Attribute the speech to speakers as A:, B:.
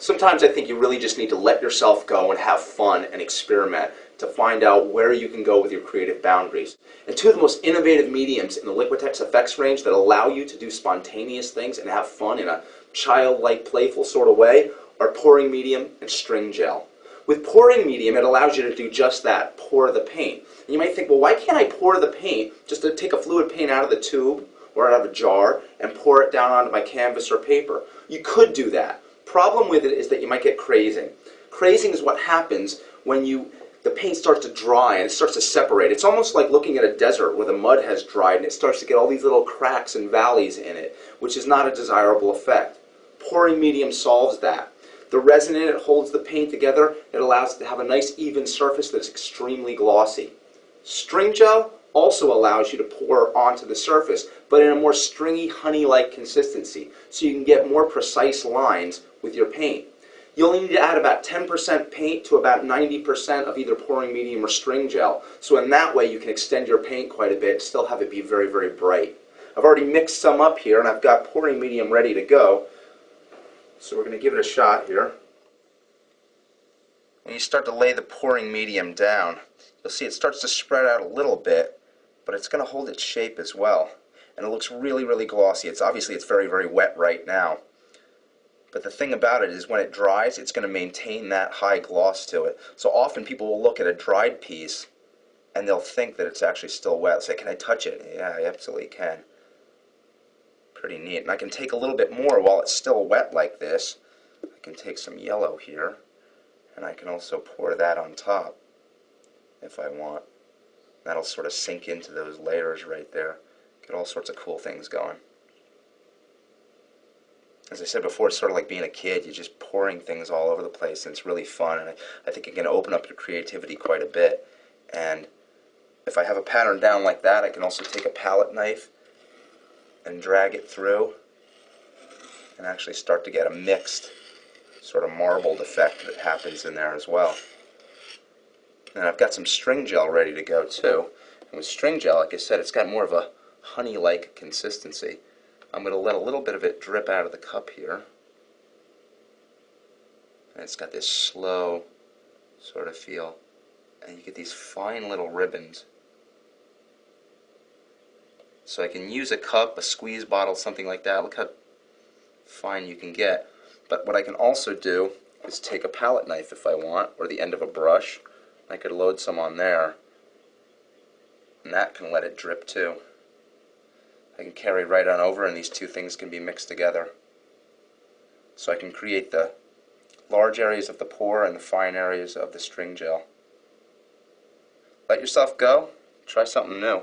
A: Sometimes I think you really just need to let yourself go and have fun and experiment to find out where you can go with your creative boundaries. And two of the most innovative mediums in the Liquitex effects range that allow you to do spontaneous things and have fun in a childlike, playful sort of way are pouring medium and string gel. With pouring medium, it allows you to do just that, pour the paint. And you might think, well, why can't I pour the paint just to take a fluid paint out of the tube or out of a jar and pour it down onto my canvas or paper? You could do that. Problem with it is that you might get crazing. Crazing is what happens when the paint starts to dry and it starts to separate. It's almost like looking at a desert where the mud has dried and it starts to get all these little cracks and valleys in it, which is not a desirable effect. Pouring medium solves that. The resin in it holds the paint together. It allows it to have a nice even surface that's extremely glossy. String gel also allows you to pour onto the surface, but in a more stringy, honey-like consistency, so you can get more precise lines with your paint. You only need to add about 10% paint to about 90% of either pouring medium or string gel, so in that way you can extend your paint quite a bit and still have it be very, very bright. I've already mixed some up here and I've got pouring medium ready to go. So we're going to give it a shot here. When you start to lay the pouring medium down, you'll see it starts to spread out a little bit, but it's going to hold its shape as well. And it looks really, really glossy. Obviously it's very, very wet right now. But the thing about it is when it dries, it's going to maintain that high gloss to it. So often people will look at a dried piece and they'll think that it's actually still wet. They'll say, can I touch it? Yeah, I absolutely can. Pretty neat. And I can take a little bit more while it's still wet like this. I can take some yellow here, and I can also pour that on top if I want. That'll sort of sink into those layers right there. Get all sorts of cool things going. As I said before, it's sort of like being a kid. You're just pouring things all over the place, and it's really fun, and I think it can open up your creativity quite a bit. And if I have a pattern down like that, I can also take a palette knife and drag it through and actually start to get a mixed sort of marbled effect that happens in there as well. And I've got some string gel ready to go too. And with string gel, like I said, it's got more of a honey-like consistency. I'm going to let a little bit of it drip out of the cup here. And it's got this slow sort of feel. And you get these fine little ribbons. So I can use a cup, a squeeze bottle, something like that. Look how fine you can get. But what I can also do is take a palette knife if I want, or the end of a brush. I could load some on there, and that can let it drip too. I can carry right on over, and these two things can be mixed together. So I can create the large areas of the pour and the fine areas of the string gel. Let yourself go. Try something new.